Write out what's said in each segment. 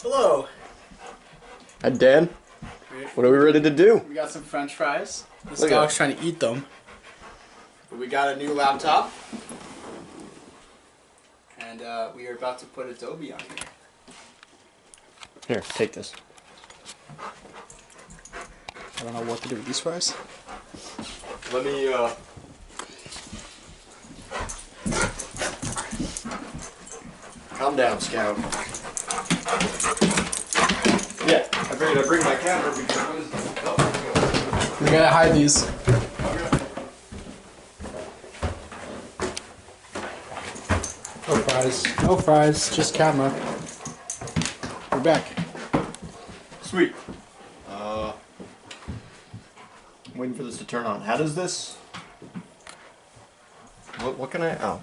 Hello. Hi, Dan. What are we ready to do? We got some French fries. This Look at dog's it. trying to eat them. But we got a new laptop. And we are about to put Adobe on here. Here, take this. I don't know what to do with these fries. Let me, calm down, Scout. Yeah, I figured I'd bring my camera because what is this? Oh, We gotta hide these. No fries. No fries. Just camera. We're back. sweet. I'm waiting for this to turn on. How does this? What can I? Oh,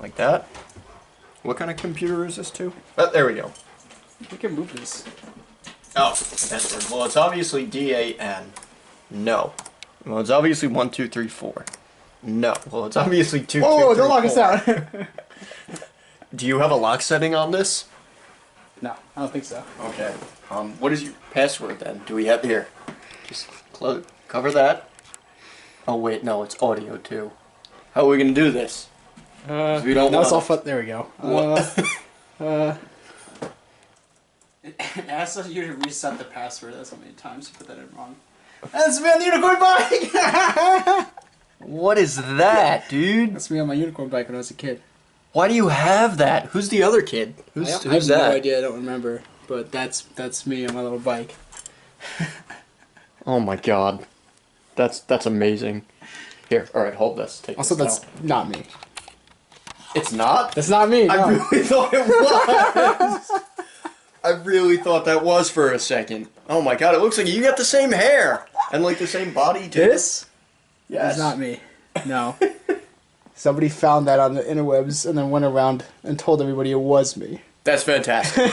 like that. What kind of computer is this to? Oh, there we go. We can move this. Oh, password. Well, it's obviously DAN. No. Well, it's obviously 1, 2, 3, 4. No. Well, it's obviously 2, Whoa, 2, 3, don't lock us 4. out. Do you have a lock setting on this? No, I don't think so. Okay. What is your password then? Do we have here? Just cover that. Oh wait, no, it's audio too. How are we gonna do this? 'Cause we don't No, it's all want. fun. There we go. It asks you to reset the password. That's how many times you put that in wrong. That's me on the unicorn bike! What is that, dude? That's me on my unicorn bike when I was a kid. Why do you have that? Who's the other kid? I Who's have that? no idea. I don't remember. But that's me on my little bike. Oh my god, that's amazing. Here, all right, hold this. Take Also, this that's out. not me. It's not. That's not me. I No. really thought it was. I really thought that was for a second. Oh my god, it looks like you got the same hair and like the same body too. This Yes. is not me. No. Somebody found that on the interwebs and then went around and told everybody it was me. That's fantastic.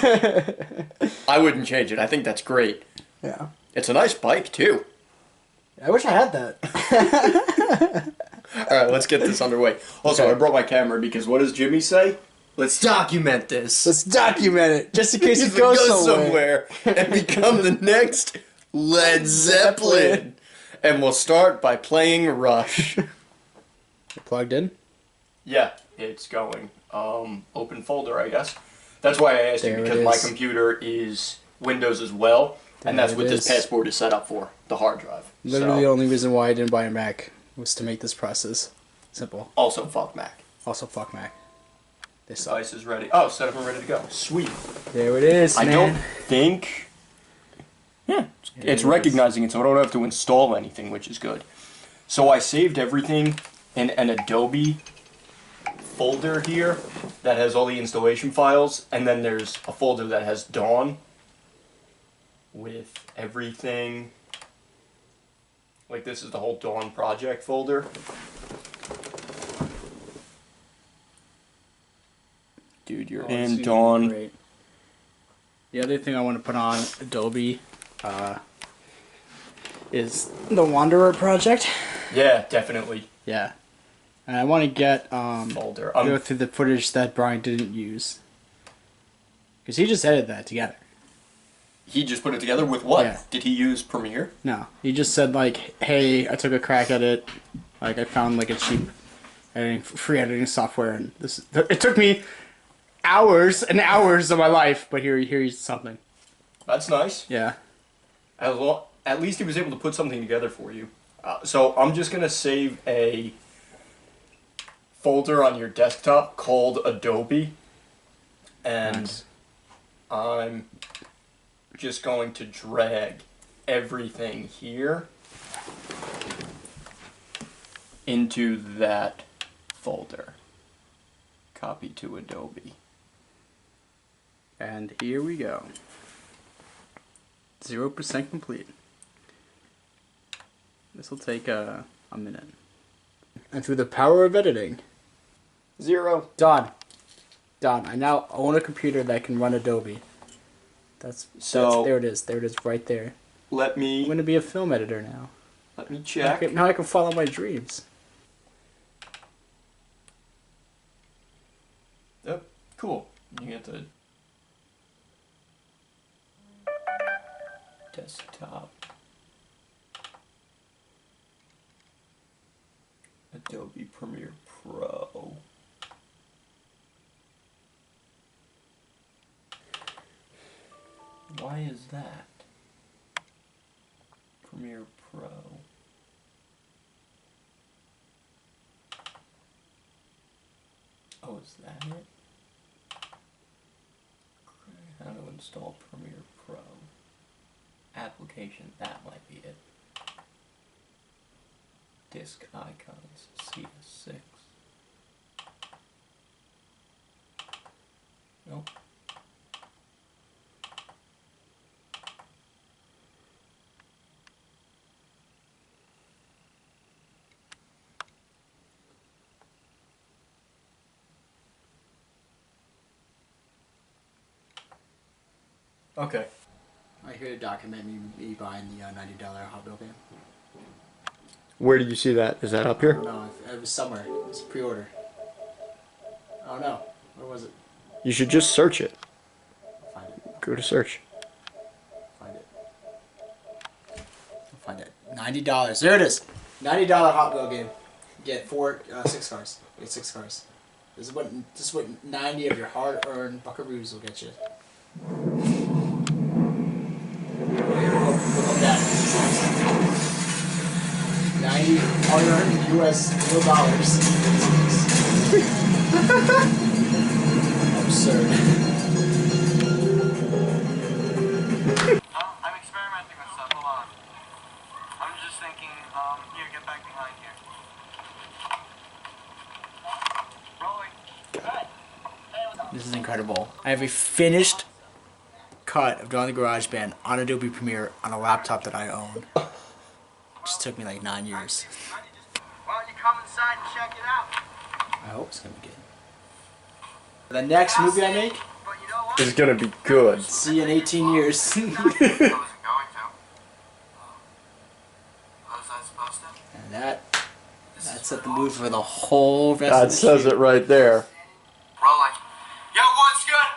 I wouldn't change it. I think that's great. Yeah. It's a nice bike too. I wish I had that. All right, let's get this underway. Also, Okay. I brought my camera because what does Jimmy say? Let's document this. Let's document it, just in case Because it goes somewhere. and become the next Led Zeppelin. And we'll start by playing Rush. Plugged in? Yeah, it's going. Open folder, I guess. That's why I asked you, There it because my is. computer is Windows as well, and There that's it what this is. passport is set up for, the hard drive. Literally the So, only reason why I didn't buy a Mac was to make this process simple. also, fuck Mac. Also, fuck Mac. They suck. Device is ready. Oh, set up and ready to go. Sweet. There it is, I man. don't think... Yeah, it's It is. recognizing it, so I don't have to install anything, which is good. So I saved everything in an Adobe folder here that has all the installation files, and then there's a folder that has Dawn with everything. Like, this is the whole Dawn project folder. Dude, you're Oh, it's in even Dawn. great. The other thing I want to put on Adobe is the Wanderer project. Yeah, definitely. Yeah. And I want to get Folder. go through the footage that Brian didn't use. Because he just edited that together. He just put it together with what? Yeah. Did he use Premiere? No. He just said like, hey, I took a crack at it. Like I found like a cheap free editing software and it took me hours and hours of my life, but here's something. That's nice. Yeah. At least he was able to put something together for you. So I'm just going to save a folder on your desktop called Adobe. And Nice. I'm just going to drag everything here into that folder. Copy to Adobe. And here we go. 0% complete. This will take a minute. And through the power of editing, 0. Don, I now own a computer that can run Adobe. That's there it is. There it is, right there. Let I'm me gonna be a film editor now. check. Now I can follow my dreams. Yep, cool. You get to Desktop. Adobe Premiere Pro. Why is that? Premiere Pro. Oh, is that it? How to install Premiere Pro. Application, that might be it. Disk icons, CS6. Nope. Okay. I hear to document me buying the $90 Hot Wheel game. Where did you see that? Is that up here? No, it was somewhere. It was pre-order. Oh no, where was it? You should just search it. I'll find it. Go to search. Find it. I'll find it. $90. There it is. $90 Hot Wheel game. Get 6 cars. Get 6 cars. This is what 90 of your hard-earned buckaroos will get you. Look at that. 90 hard-earned US real dollars. Absurd. I'm experimenting with stuff. Hold on. I'm just thinking. Here, get back behind here. Rolling. This is incredible. I have a finished cut of Drawing the GarageBand on Adobe Premiere on a laptop that I own. Just took me like 9 years. Why don't you come inside and check it out? I hope it's gonna be good. The next movie I make, But you know what? It's gonna be good. see you in 18 years. I wasn't going to. What was I supposed to? And that set the mood for the whole rest of That the says shoot. it right there. Rolling. Yo, what's good?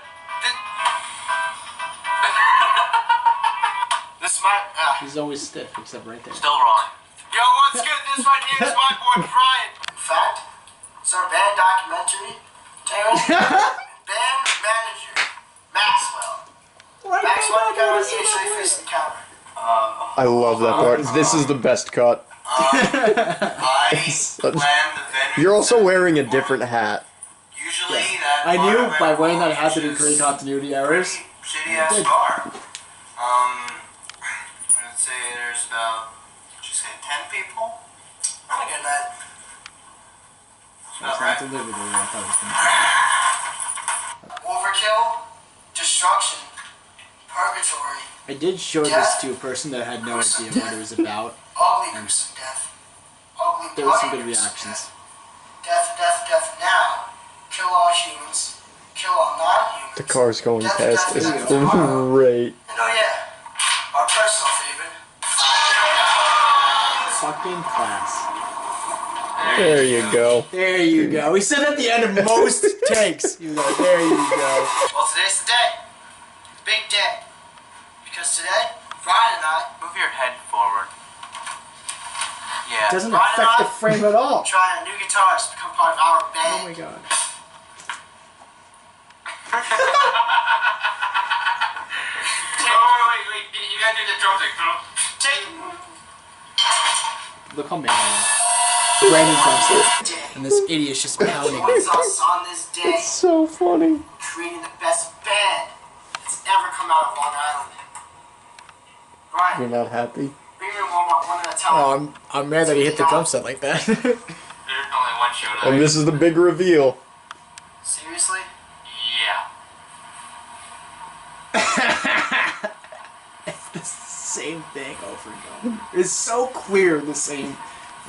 This might. He's always stiff, except right there. Still rolling. Yo, what's good? This right here is my boy Brian. In fact, it's our band documentary. Band manager Maxwell. Maxwell, you gotta usually face the camera. I love that part. This is the best cut. I planned the venue. You're also wearing a different hat. Usually that. I knew bar by wearing that hat which that it is create continuity errors. Shitty ass did. bar. I'd say there's about, what'd you say, 10 people? I'm good night. That's not delivered the way I thought it was gonna Overkill, destruction, purgatory, be. I did show this to a person that had no idea what it was about. ugly gruesome death. Ugly There were some bloody good gruesome reactions. Death, death, death now. Kill all humans. Kill all non-humans. The car's going Death, past death, is death, tomorrow. great. And oh yeah, our personal favorite. Fucking class. There you go. There you go. We said at the end of most takes. You go, there you go. Well, today's the day. Big day. Because today, Brian and I... Move your head forward. Yeah. It doesn't Brian affect the and I frame at all. try a new guitarist to become part of our Oh band. my god. Wait. You gotta do the drumstick, bro. Take... Look how mad I am. Brandon drumstick. And this idiot's just pounding Joins it. us on this day, So funny. creating the best band that's ever come out of Long Island. Brian, You're not happy? bring me one at a time. Oh, I'm mad that he hit the drum set like that. There's only one show And this is the big reveal. Seriously? Yeah. It's the same thing over and over. It's so clear, the same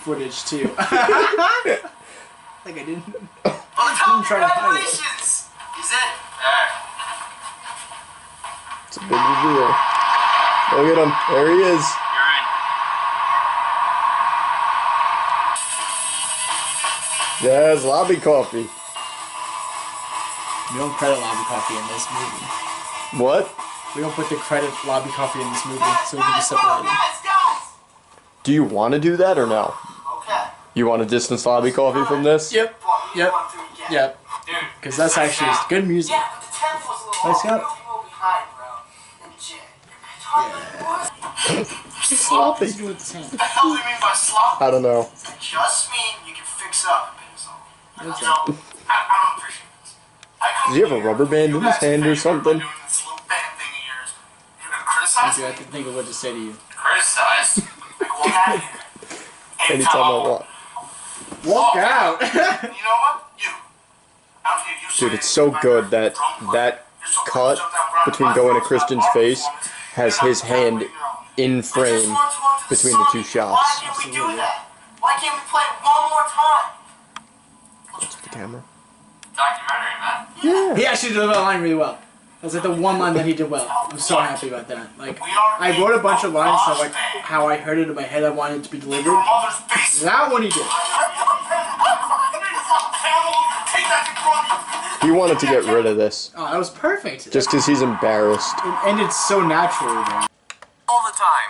footage too. Like I didn't. Well, Tom, try to hide it. congratulations! He's in. Alright. It's a big reveal. Look at him. There he is. You're in. Yes, lobby coffee. You don't credit Lobby Coffee in this movie. What? We don't put the credit lobby coffee in this movie, so we can be separated. Guys! Do you want to do that or no? Okay. You want to distance lobby coffee from this? Yep. Yep. Yep. Dude. Because that's actually good music. Yeah, but the temp was a little Nice off. job. People behind, bro. And Jay. Sloppy. Let's do it the same. What the hell do you mean by slop? I don't know. I just mean you can fix it up a bit, so. Okay. So, I don't appreciate this. Does he have a rubber band in his hand or something? Doing this little band thing of yours. You're gonna criticize Dude, I me? can think of what to say to you. Criticize? Like, walk out of here. Anytime I want. Walk out! You know what? You. Out here, you Dude, say it's so you're good that drunk, that you're so cut close up that brown between line, going to it's not Christian's our face performance. has You're his not hand doing your own. in I just frame want to go to between the two song. shots. Why can't we do that? Why can't we play it one more time? The camera. Documentary, man. Yeah. He actually did that line really well. That's like the one line that he did well. I'm so happy about that. Like, I wrote a bunch of lines so like how I heard it in my head I wanted it to be delivered. Your mother's basement. That one he did. Take that to Grundy. He wanted to get rid of this Oh, that was perfect. just because he's embarrassed. It ended so naturally though. All the time.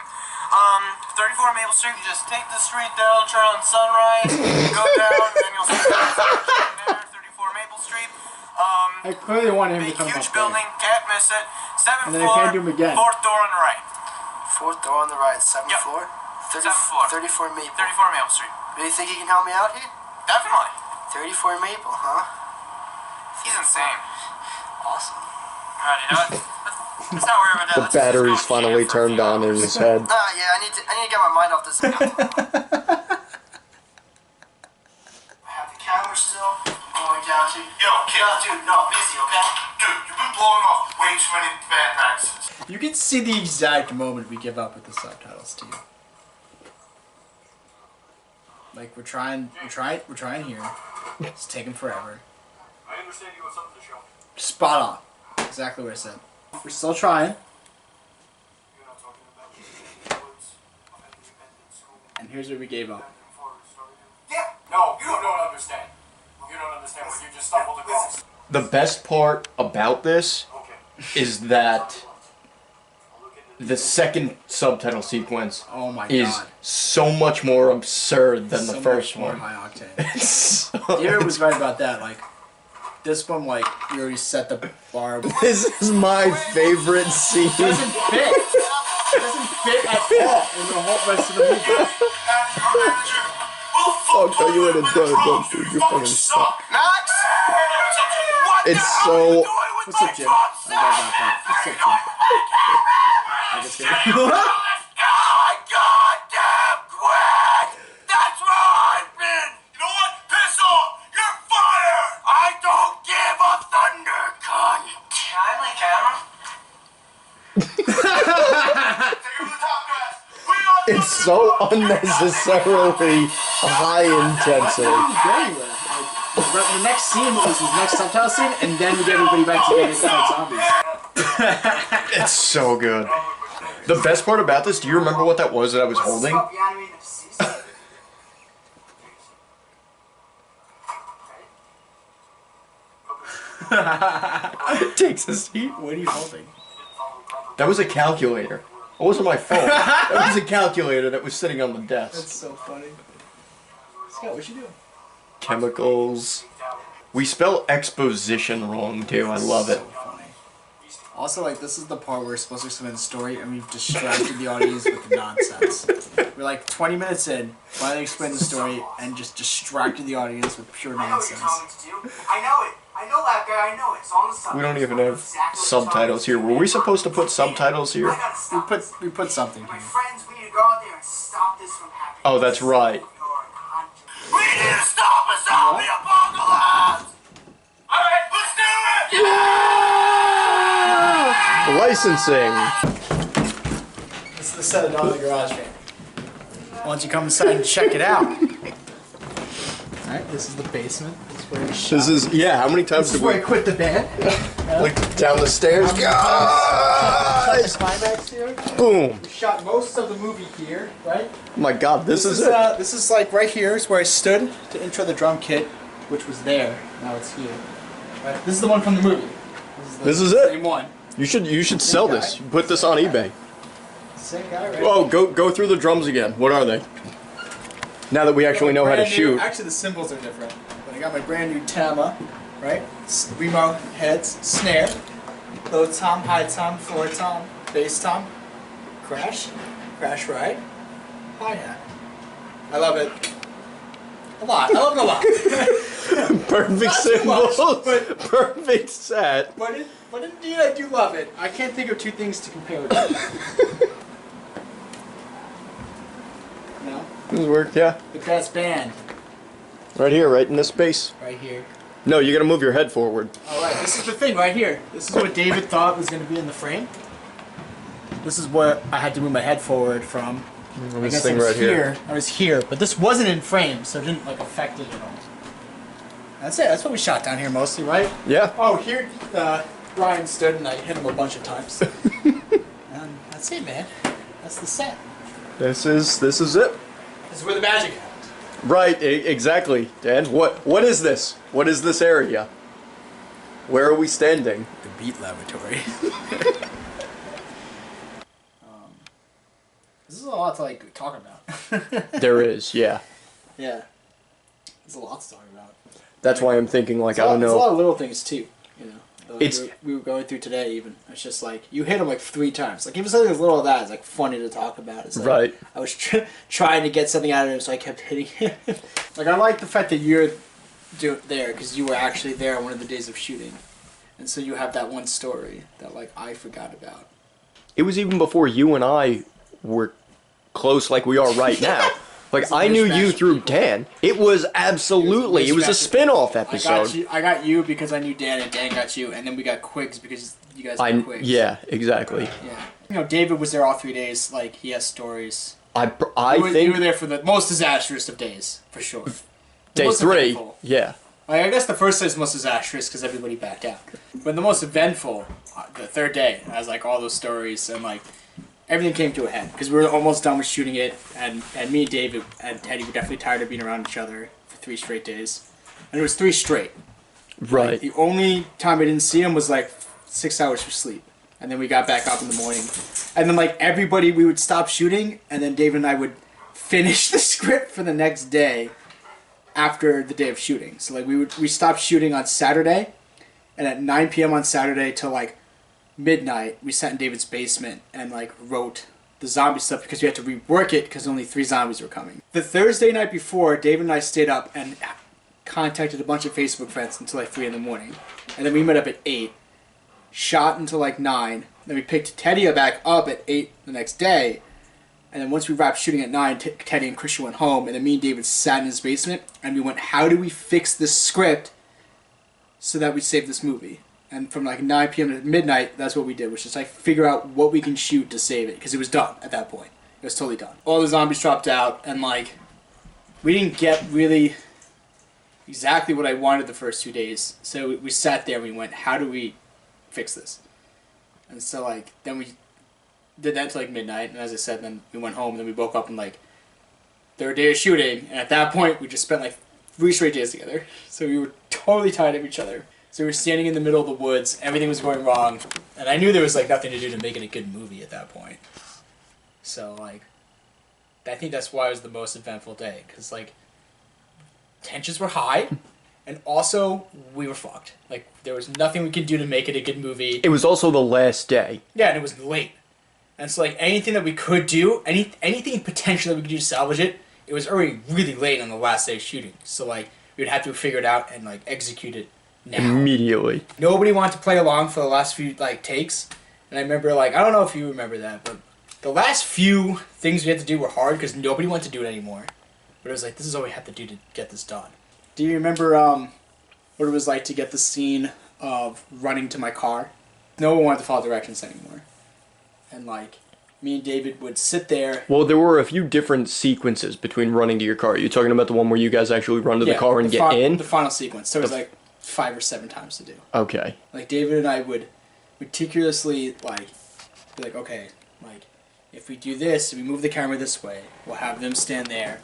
34 Maple Street, you just take the street down, turn on Sunrise, go down, and then you'll see there, 34 Maple Street. I clearly wanted him to Big, come huge up building, there. can't miss it. 7th And then I floor, can't do him again. 4th door on the right. 4th door on the right, 7th Yep. floor? 7th floor. 34 Maple. 34 Maple Street. Really think you can help me out here? Definitely. 34 Maple, huh? He's insane. Awesome. Alright, you know what? Let's not worry about that. The Let's just battery's go and finally camp for a turned few on in hours. his head. Yeah, I need to get my mind off this. I have the camera still. I'm going down to. Yo, kid. No, dude, no, busy, okay? Dude, you've been blowing off way too many bad practices. You can see the exact moment we give up with the subtitles to you. Like we're trying here. It's taking forever. I understand you have something to show. Spot on. Exactly what I said. We're still trying. You're not talking about the woods of an independent school. And here's where we gave up. Yeah. No, you don't understand. You don't understand what you just stumbled across. The best part about this Okay. is that the second subtitle sequence Oh my is god. so much more absurd than So the first much more one. high octane. It's Jared was right about that. Like, this one, like, you already set the bar. It This is my favorite scene. doesn't fit. It doesn't fit at all in the whole rest of the movie. Fuck, are you in a done, dude? You fucking suck. Max! It's so. What's up, Jim? I love that part. What's up, Jim? I just kidding. Goddamn quick! That's where I've been! You know what? Piss off! You're fired! I don't give a thunder cunt! Can I have my camera? Take it from the top, guys! We are It's so unnecessarily high intensity. Anyway, like, the next scene is his next subtitle scene, and then we get everybody back together to fight zombies. It's so good. The best part about this, do you remember what that was that I was holding? Stop the animated season. Takes a seat. What are you holding? That was a calculator. It wasn't my phone. That was a calculator that was sitting on the desk. That's so funny. Scott, what you doing? Chemicals. We spell exposition wrong too. I love it. So funny. Also, like, this is the part where we're supposed to explain the story, and we've distracted the audience with nonsense. We're like 20 minutes in, finally explain the story, and just distracted the audience with pure I know what you're nonsense. telling me to do. I know it. I know that guy. I know it. It's on the subtitles. We don't even have subtitles here. Were we supposed to put subtitles here? I gotta stop We put something My here. friends, we need to go out there and stop this from happening. Oh, that's right. We need to stop a zombie apocalypse! Alright, let's do it! Licensing. This is the set of Dawn of the Garage Band. Why don't you come inside and check it out? Alright, this is the basement. This is where we shot. This is, yeah, how many times This is did where we I quit the band. like down the stairs? Guys! Climax here. Boom. We shot most of the movie here, right? My god, this is it. This is like right here is where I stood to intro the drum kit, which was there. Now it's here. Right? This is the one from the movie. This is the it? same one. You should sell this. Put this on eBay. Sick guy, right? Oh, go through the drums again. What are they? Now that we actually know how to shoot. Actually, the cymbals are different. But I got my brand new Tama, right? Remo heads, snare, low tom, high tom, floor tom, bass tom, crash ride, hi-hat. I love it a lot. I love it a lot. Perfect Not too much, cymbals. but- Perfect set. But indeed, I do love it. I can't think of two things to compare it to. No? This worked, yeah. The best band, Right here, right in this space. right here. No, you gotta move your head forward. Alright, this is the thing right here. This is what David thought was going to be in the frame. This is what I had to move my head forward from. I This guess thing I was right here. I was here, but this wasn't in frame, so it didn't like affect it at all. That's it. That's what we shot down here mostly, right? Yeah. Oh, here Brian stood and I hit him a bunch of times. And that's it, man. That's the set. This is it. This is where the magic happens. Right, exactly. Dan, what is this? What is this area? Where are we standing? The Beat Laboratory. This is a lot to like talk about. There is, yeah. Yeah. There's a lot to talk about. That's why I'm thinking, like, I don't There's a lot know. of little things too. You know, It's- we were going through today even. It's just like you hit them like 3 times. Like even something as little as that is like funny to talk about. It's like, Right. I was trying to get something out of him, so I kept hitting him. Like I like the fact that you're there because you were actually there on one of the days of shooting, and so you have that one story that like I forgot about. It was even before you and I were close like we are right now. Like, It's a I knew you mishmash of through people. Dan. It was absolutely, it was a mishmash of spin-off episode. I got you because I knew Dan, and Dan got you, and then we got Quigs because you guys got Quigs. Yeah, exactly. Yeah. You know, David was there all 3 days. Like, he has stories. I You were think there for the most disastrous of days, for sure. The day most 3, eventful. yeah. Like, I guess the first day is most disastrous because everybody backed out. But the most eventful, the third day, has like all those stories and like everything came to a head because we were almost done with shooting it, and me and David and Teddy were definitely tired of being around each other for 3 straight days, and it was 3 straight. Right. The only time I didn't see him was like 6 hours for sleep. And then we got back up in the morning. And then like everybody, we would stop shooting, and then David and I would finish the script for the next day after the day of shooting. So like we stopped shooting on Saturday, and at 9 p.m. on Saturday till like midnight, we sat in David's basement and like wrote the zombie stuff because we had to rework it because only 3 zombies were coming. The Thursday night before, David and I stayed up and contacted a bunch of Facebook friends until like 3 in the morning. And then we met up at 8, shot until like 9. Then we picked Teddy back up at 8 the next day. And then once we wrapped shooting at 9, Teddy and Christian went home. And then me and David sat in his basement and we went, how do we fix this script so that we save this movie? And from like 9 p.m. to midnight, that's what we did, which is like figure out what we can shoot to save it. Because it was done at that point. It was totally done. All the zombies dropped out, and like, we didn't get really exactly what I wanted the first 2 days. So we sat there and we went, how do we fix this? And so like, then we did that until like midnight. And as I said, then we went home, and then we woke up and like, 3rd day of shooting. And at that point, we just spent like 3 straight days together. So we were totally tired of each other. So we were standing in the middle of the woods, everything was going wrong, and I knew there was like nothing to do to make it a good movie at that point. So like, I think that's why it was the most eventful day, because like, tensions were high, and also we were fucked. Like, there was nothing we could do to make it a good movie. It was also the last day. Yeah, and it was late. And so like, anything that we could do, anything potentially that we could do to salvage it, it was already really late on the last day of shooting. So like, we would have to figure it out and like, execute it now. Immediately. Nobody wanted to play along for the last few like takes, and I remember like, I don't know if you remember that, but the last few things we had to do were hard because nobody wanted to do it anymore. But it was like, this is all we had to do to get this done. Do you remember what it was like to get the scene of running to my car? No one wanted to follow directions anymore, and like, me and David would sit there. Well, there were a few different sequences between running to your car. You're talking about the one where you guys actually run to the car and get in? The final sequence. So it was like 5 or 7 times to do. Okay. Like, David and I would meticulously, like, be like, okay, like, if we do this, if we move the camera this way, we'll have them stand there,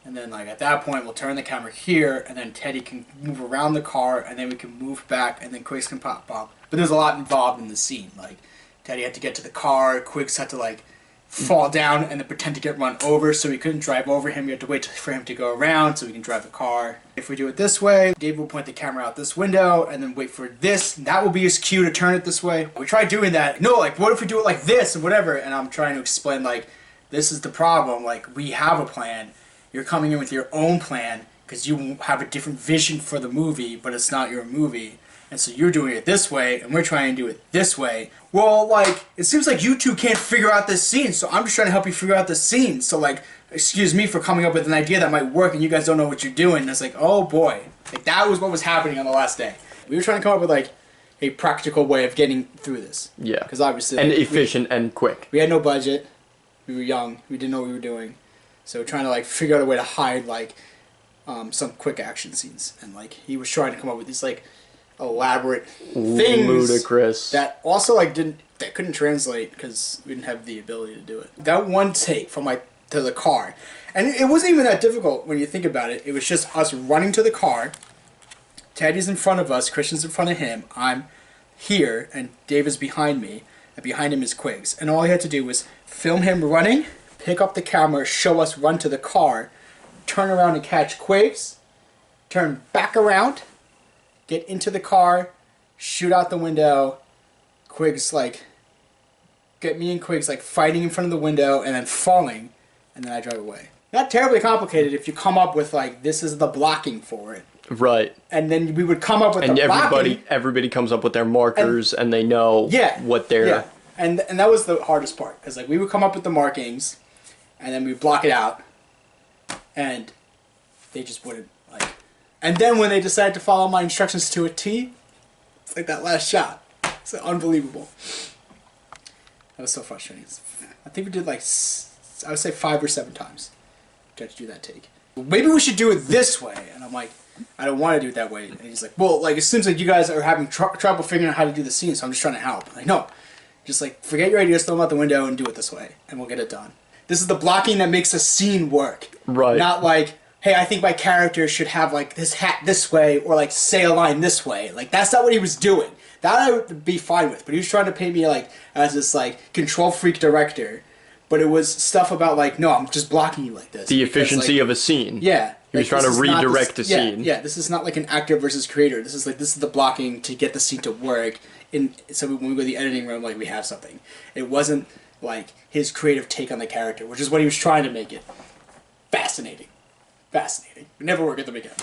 And then like at that point we'll turn the camera here, and then Teddy can move around the car, and then we can move back, and then Quiggs can pop up. But there's a lot involved in the scene. Like Teddy had to get to the car, Quiggs had to like fall down and then pretend to get run over, so we couldn't drive over him. We had to wait for him to go around so we can drive the car. If we do it this way, Dave will point the camera out this window and then wait for this. That will be his cue to turn it this way. We tried doing that. No, like what if we do it like this and whatever? And I'm trying to explain like this is the problem. Like we have a plan. You're coming in with your own plan because you have a different vision for the movie, but it's not your movie. And so you're doing it this way, and we're trying to do it this way. Well, like, it seems like you two can't figure out this scene, so I'm just trying to help you figure out this scene. So, like, excuse me for coming up with an idea that might work, and you guys don't know what you're doing. And it's like, oh boy. Like, that was what was happening on the last day. We were trying to come up with, like, a practical way of getting through this. Yeah. Because obviously... And like, efficient and quick. We had no budget. We were young. We didn't know what we were doing. So we're trying to, like, figure out a way to hide, like, some quick action scenes. And, like, he was trying to come up with these, like, elaborate things Ludicrous. that also like that couldn't translate because we didn't have the ability to do it. That one take from like to the car, and it wasn't even that difficult when you think about it. It was just us running to the car. Teddy's in front of us, Christian's in front of him. I'm here, and Dave is behind me, and behind him is Quiggs. And all he had to do was film him running, pick up the camera, show us run to the car, turn around and catch Quiggs, turn back around, get into the car, shoot out the window, Quiggs like, get me and Quiggs like fighting in front of the window and then falling, and then I drive away. Not terribly complicated if you come up with like, this is the blocking for it. Right. And then we would come up with And the blocking. everybody comes up with their markers and they know what they're... Yeah. And that was the hardest part, because like we would come up with the markings, and then we would block it out, and they just wouldn't like... And then when they decided to follow my instructions to a T, it's like that last shot. It's unbelievable. That was so frustrating. I think we did like, I would say 5 or 7 times. Tried to do that take. Maybe we should do it this way. And I'm like, I don't want to do it that way. And he's like, well, like it seems like you guys are having trouble figuring out how to do the scene, so I'm just trying to help. I'm like, no. Just like, forget your ideas, throw them out the window and do it this way. And we'll get it done. This is the blocking that makes a scene work. Right. Not like, hey, I think my character should have like this hat this way or like say a line this way. Like that's not what he was doing. That I would be fine with. But he was trying to paint me like as this like control freak director. But it was stuff about like, no, I'm just blocking you like this. The because, efficiency like, of a scene. Yeah. He was trying to redirect the scene. Yeah, this is not like an actor versus creator. This is the blocking to get the scene to work. So when we go to the editing room, like we have something. It wasn't like his creative take on the character, which is what he was trying to make it. Fascinating. Fascinating. Would never work at the beginning.